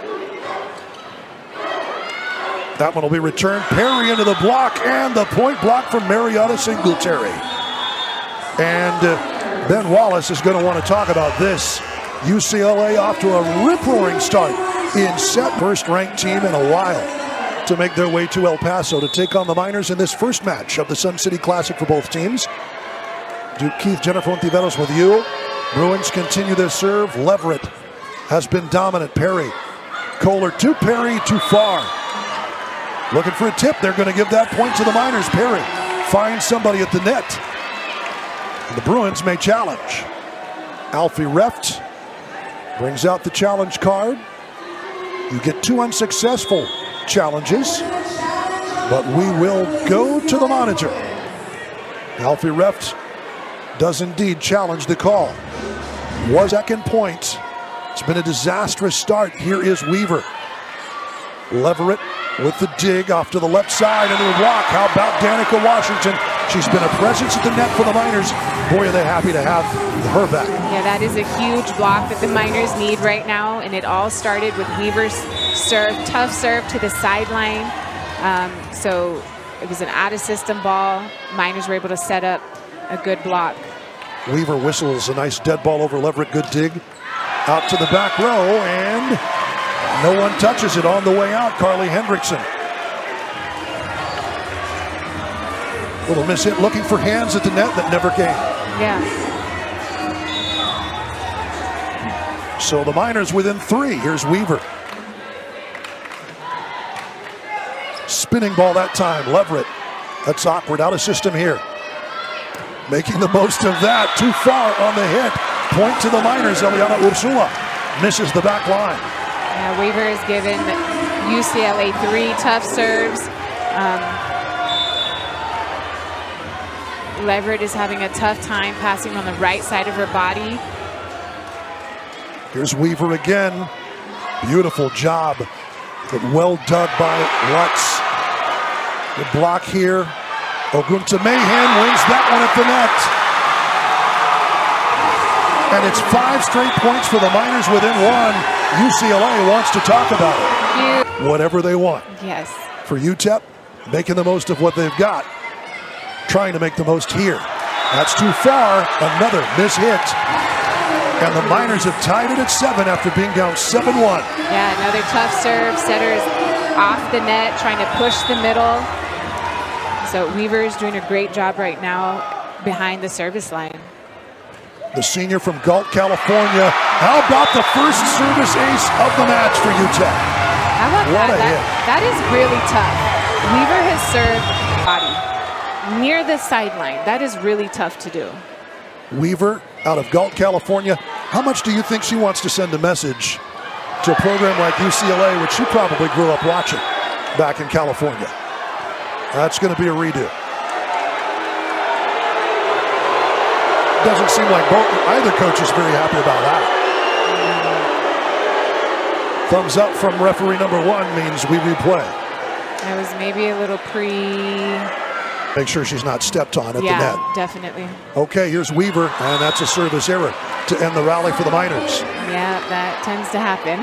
That one will be returned. Perry into the block, and the point block from Mariana Singletary. And Ben Wallace is going to want to talk about this. UCLA off to a rip-roaring start in set. First-ranked team in a while to make their way to El Paso to take on the Miners in this first match of the Sun City Classic for both teams. Duke Keith, Jennifer Ontiveros with you. Bruins continue their serve. Leverett has been dominant. Perry. Kohler to Perry, too far. Looking for a tip. They're going to give that point to the Miners. Perry finds somebody at the net. And the Bruins may challenge. Alfie Reft brings out the challenge card. You get 2 unsuccessful challenges, but we will go to the monitor. Alfie Reft does indeed challenge the call. Was second point. It's been a disastrous start. Here is Weaver. Leverett with the dig off to the left side into the block. How about Danica Washington? She's been a presence at the net for the Miners. Boy, are they happy to have her back. Yeah, that is a huge block that the Miners need right now, and it all started with Weaver's serve, tough serve to the sideline. So it was an out-of-system ball. Miners were able to set up a good block. Weaver whistles a nice dead ball over Leverett. Good dig. Out to the back row, and no one touches it on the way out. Carly Hendrickson. Little miss hit, looking for hands at the net that never came. Yeah. So the Miners within 3. Here's Weaver. Spinning ball that time. Leverett. That's awkward. Out of system here. Making the most of that. Too far on the hit. Point to the Miners. Eliana Ursula misses the back line. Yeah, Weaver has given UCLA 3 tough serves. Leverett is having a tough time passing on the right side of her body. Here's Weaver again. Beautiful job, but well dug by Lutz. The block here. Ogunta Mahan wins that one at the net. And it's 5 straight points for the Miners within 1. UCLA wants to talk about it. Whatever they want. Yes. For Utep, making the most of what they've got. Trying to make the most here. That's too far. Another miss hit. And the Miners have tied it at 7 after being down 7-1. Yeah, another tough serve. Setters off the net, trying to push the middle. So Weaver is doing a great job right now behind the service line. the senior from Galt, California. How about the first service ace of the match for Utep? How about What that? a hit. That is really tough. Weaver has served body near the sideline. That is really tough to do. Weaver out of Galt, California. How much do you think she wants to send a message to a program like UCLA, which she probably grew up watching back in California? That's going to be a redo. Doesn't seem like either coach is very happy about that. Thumbs up from referee number 1 means we replay. That was maybe a little Make sure she's not stepped on at the net. Yeah, definitely. Okay, here's Weaver, and that's a service error to end the rally for the Miners. Yeah, that tends to happen.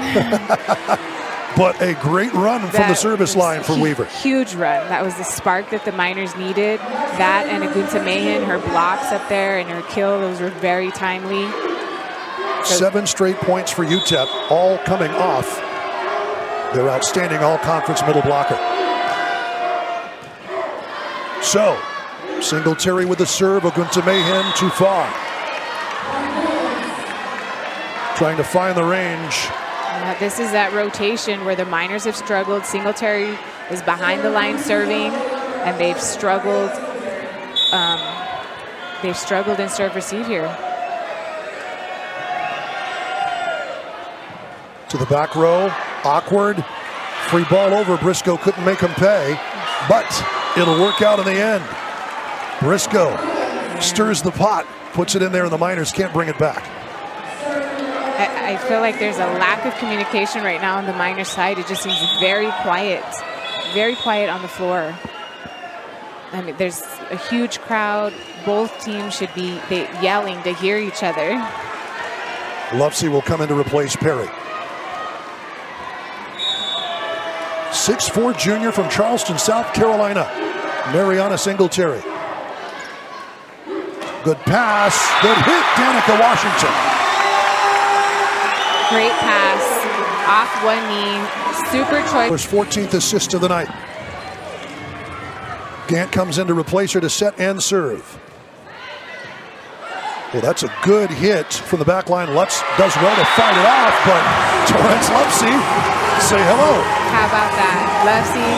But a great run from the service line for Weaver. Huge run. That was the spark that the Miners needed. That and Agunta Mahan, her blocks up there and her kill, those were very timely. 7 straight points for Utep, all coming off their outstanding all-conference middle blocker. So, Singletary with the serve, Agunta Mahan too far. Trying to find the range. This is that rotation where the Miners have struggled. Singletary is behind the line serving, and they've struggled. They've struggled in serve-receive here. To the back row, awkward. Free ball over, Briscoe couldn't make him pay, but it'll work out in the end. Briscoe stirs the pot, puts it in there, and the Miners can't bring it back. I feel like there's a lack of communication right now on the Miners side. It just seems very quiet on the floor. I mean, there's a huge crowd. Both teams should be yelling to hear each other. Lovesey will come in to replace Perry. 6'4" junior from Charleston, South Carolina, Mariana Singletary. Good pass, good hit, Danica Washington. Great pass, off one knee, super choice. His 14th assist of the night. Gant comes in to replace her to set and serve. Well, that's a good hit from the back line. Lutz does well to fight it off, but Torrance Lovesey, say hello. How about that? Lovesey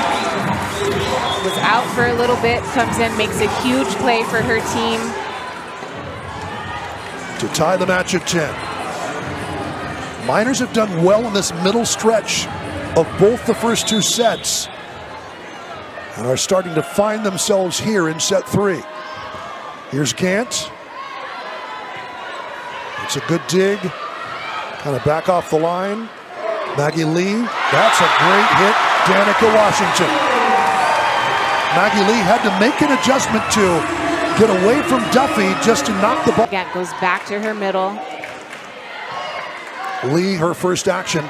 was out for a little bit, comes in, makes a huge play for her team. To tie the match at 10. Miners have done well in this middle stretch of both the first 2 sets and are starting to find themselves here in set 3. Here's Gant. It's a good dig. Kind of back off the line. Maggie Lee. That's a great hit. Danica Washington. Maggie Lee had to make an adjustment to get away from Duffy just to knock the ball. Gant goes back to her middle. Lee, her first action.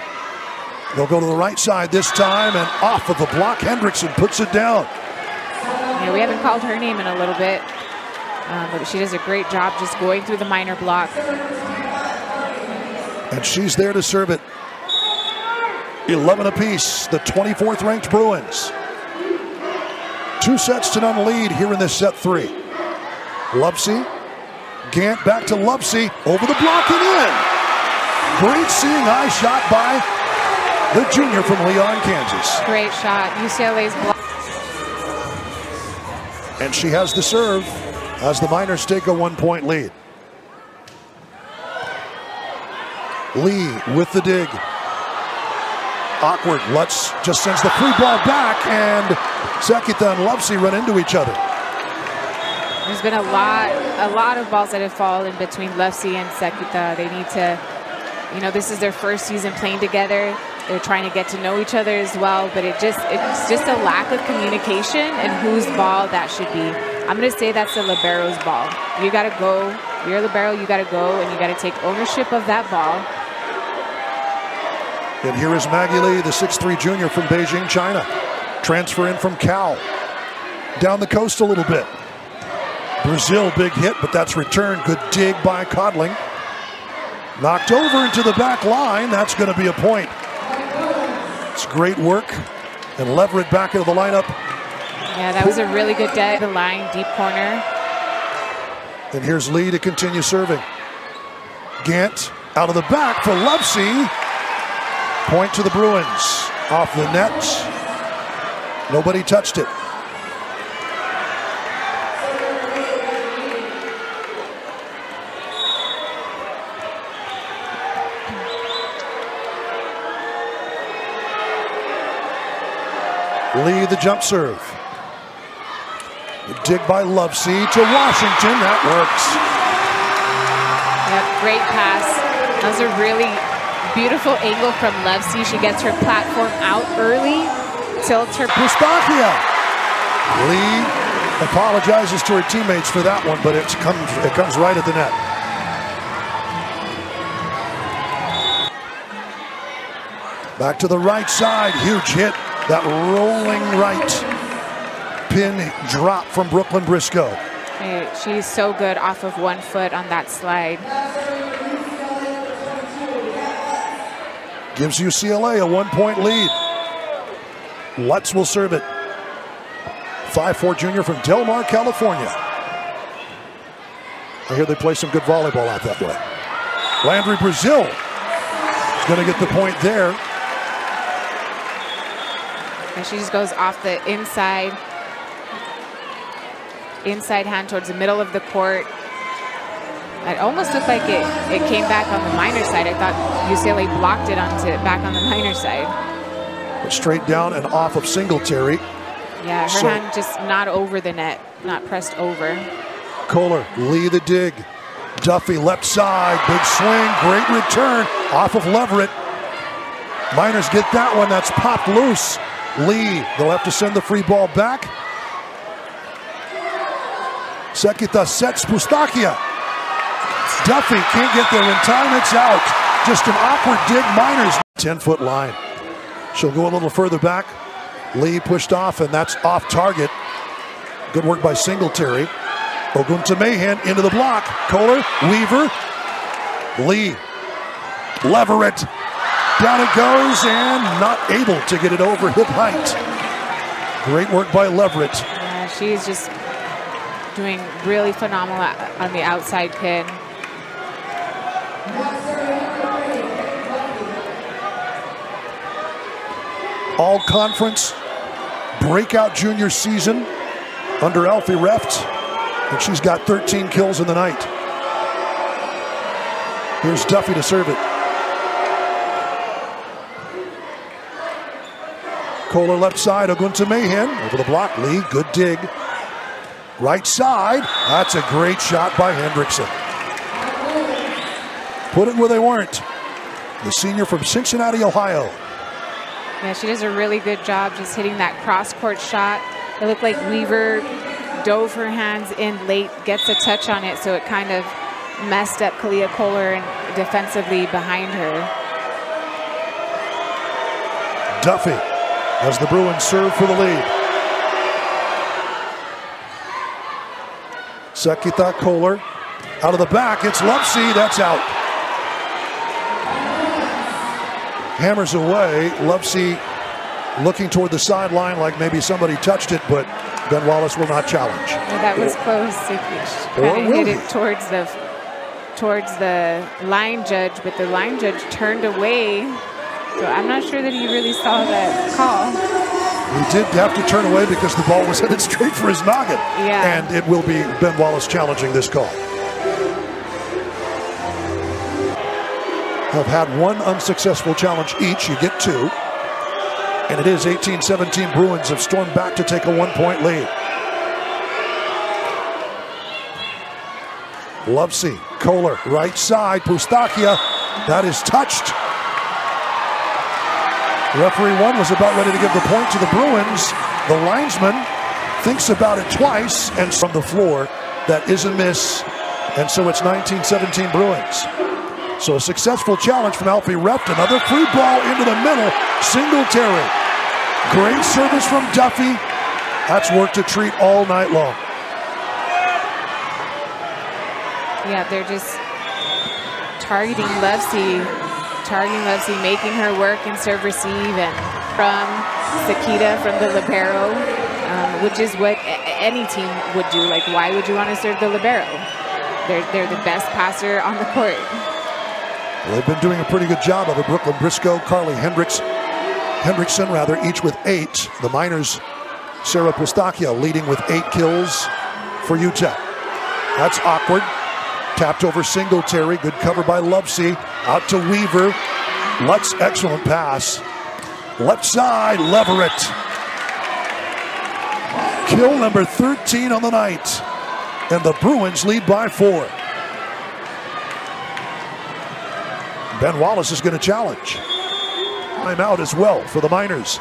They'll go to the right side this time, and off of the block, Hendrickson puts it down. Yeah, we haven't called her name in a little bit, but she does a great job just going through the Miner block. And she's there to serve it. 11 apiece, the 24th ranked Bruins. 2 sets to none lead here in this set 3. Lovesey, Gant back to Lovesey, over the block and in. Great seeing eye shot by the junior from Leon, Kansas. Great shot, UCLA's block. And she has the serve as the Miners take a 1-point lead. Lee with the dig. Awkward, Lutz just sends the free ball back, and Sekita and Lovesey run into each other. There's been a lot of balls that have fallen between Lovesey and Sekita. They need to, this is their first season playing together. They're trying to get to know each other as well, but it's just a lack of communication and whose ball that should be. I'm going to say that's the libero's ball. You got to go. You're a libero, you got to go, and you got to take ownership of that ball. And here is Maggie Lee, the 6'3" junior from Beijing, China. Transfer in from Cal. Down the coast a little bit. Brazil, big hit, but that's returned. Good dig by Codling. Knocked over into the back line. That's going to be a point. It's great work. And Leverett back into the lineup. Yeah, that was a really good dig. The line, deep corner. And here's Lee to continue serving. Gant out of the back for Lovesey. Point to the Bruins. Off the net. Nobody touched it. Lee, the jump serve. Dig by Lovesey to Washington. That works. Yep, great pass. That was a really beautiful angle from Lovesey. She gets her platform out early, tilts her. Pustakia. Lee apologizes to her teammates for that one, but it comes right at the net. Back to the right side. Huge hit. That rolling right pin drop from Brooklyn Briscoe. Hey, she's so good off of 1 foot on that slide. Gives UCLA a 1-point lead. Lutz will serve it. 5'4" junior from Del Mar, California. I hear they play some good volleyball out that way. Landry Brazil is going to get the point there. And she just goes off the inside hand towards the middle of the court. It almost looked like it came back on the minor side. I thought UCLA blocked it back on the minor side. But straight down and off of Singletary. Yeah, her hand just not over the net, not pressed over. Kohler, Lee the dig. Duffy left side, big swing, great return off of Leverett. Miners get that one, that's popped loose. Lee, they'll have to send the free ball back. Sekita sets Pustakia. Duffy can't get there in time, it's out. Just an awkward dig, Miners. 10-foot line. She'll go a little further back. Lee pushed off, and that's off target. Good work by Singletary. Oguntomehin into the block. Kohler, Weaver, Lee, Leverett. Down it goes, and not able to get it over hip height. Great work by Leverett. Yeah, she's just doing really phenomenal on the outside pin. All conference breakout junior season under Alfie Reft, and she's got 13 kills in the night. Here's Duffy to serve it. Kohler left side, Oguntomehin over the block. Lee, good dig. Right side, that's a great shot by Hendrickson. Put it where they weren't. The senior from Cincinnati, Ohio. Yeah, she does a really good job just hitting that cross-court shot. It looked like Weaver dove her hands in late, gets a touch on it, so it kind of messed up Kalia Kohler and defensively behind her. Duffy as the Bruins serve for the lead. Sekita Kohler out of the back. It's Lovesey. That's out. Hammers away. Lovesey looking toward the sideline like maybe somebody touched it, but Ben Wallace will not challenge. Yeah, that was close. She kind of hit it towards the line judge, but the line judge turned away. So I'm not sure that he really saw that call. He did have to turn away because the ball was headed straight for his noggin. Yeah. And it will be Ben Wallace challenging this call. Have had one unsuccessful challenge each. You get two. And it is 18-17. Bruins have stormed back to take a 1-point lead. Lovesey, Kohler, right side, Pustakia. That is touched. Referee one was about ready to give the point to the Bruins. The linesman thinks about it twice, and from the floor, that is a miss. And so it's 19-17 Bruins. So a successful challenge from Alfie Reft. Another free ball into the middle. Singletary. Great service from Duffy. That's work to treat all night long. Yeah, they're just targeting Lovesey, making her work and serve receive, and from Sekita, from the libero, which is what any team would do. Like, why would you want to serve the libero? They're the best passer on the court. They've been doing a pretty good job of it. Brooklyn Briscoe, Carly Hendrickson, each with 8. The Miners, Sarah Pustakia leading with 8 kills for Utep. That's awkward. Tapped over Singletary. Good cover by Lovesey. Out to Weaver. Lutz, excellent pass. Left side, Leverett. Kill number 13 on the night. And the Bruins lead by 4. Ben Wallace is going to challenge. Timeout as well for the Miners.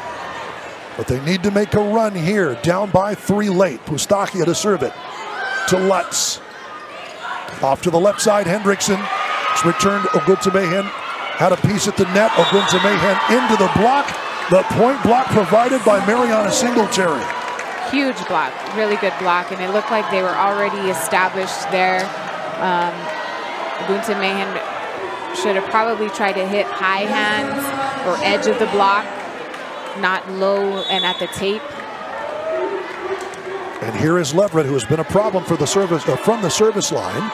But they need to make a run here. Down by 3 late. Pustakia to serve it to Lutz. Off to the left side, Hendrickson. It's returned Oguntomehen. Had a piece at the net. Oguntomehen into the block. The point block provided by Mariana Singletary. Huge block, really good block, and it looked like they were already established there. Oguntomehen should have probably tried to hit high hands or edge of the block, not low and at the tape. And here is Leverett, who has been a problem for the service from the service line.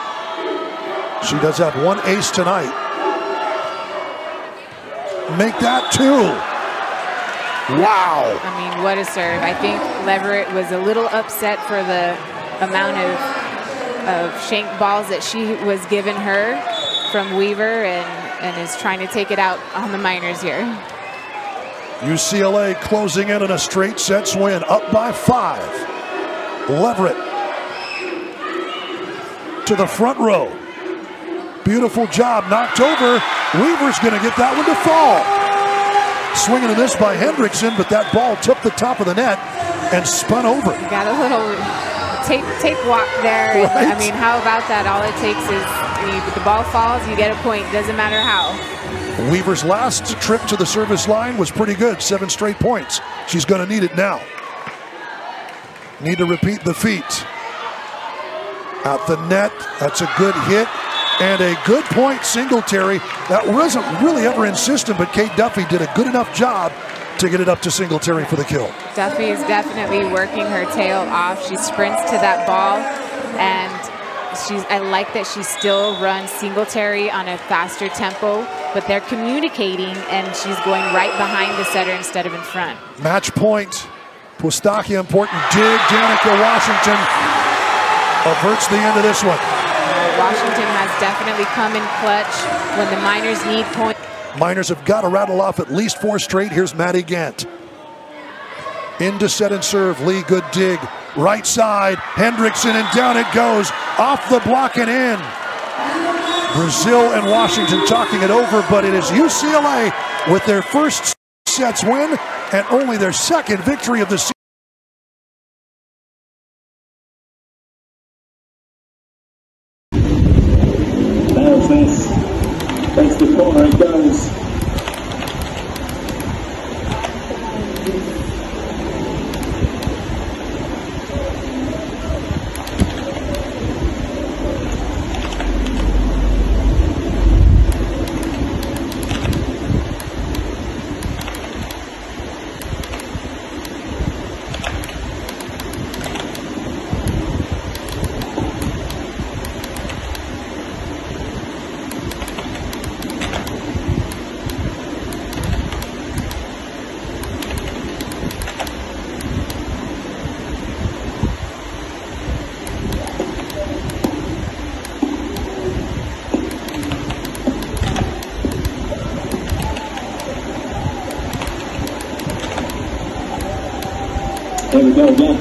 She does have 1 ace tonight. Make that 2. Wow. I mean, what a serve. I think Leverett was a little upset for the amount of shank balls that she was giving her from Weaver, and is trying to take it out on the Miners here. UCLA closing in on a straight sets win, up by 5. Leverett to the front row. Beautiful job, knocked over. Weaver's going to get that one to fall. Swinging to this by Hendrickson, but that ball took the top of the net and spun over. Got a little tape walk there. Right. I mean, how about that? All it takes is the ball falls, you get a point. Doesn't matter how. Weaver's last trip to the service line was pretty good. 7 straight points. She's going to need it now. Need to repeat the feat. At the net, that's a good hit. And a good point, Singletary. That wasn't really ever insistent, but Kate Duffy did a good enough job to get it up to Singletary for the kill. Duffy is definitely working her tail off. She sprints to that ball, and I like that she still runs Singletary on a faster tempo, but they're communicating, and she's going right behind the setter instead of in front. Match point. Pustakia, important dig. Danica Washington averts the end of this one. Washington has definitely come in clutch when the Miners need points. Miners have got to rattle off at least 4 straight. Here's Maddie Gant. Into set and serve. Lee, good dig. Right side. Hendrickson, and down it goes. Off the block and in. Brazil and Washington talking it over, but it is UCLA with their first sets win and only their 2nd victory of the season. Takes the corner, it goes. Here we go again.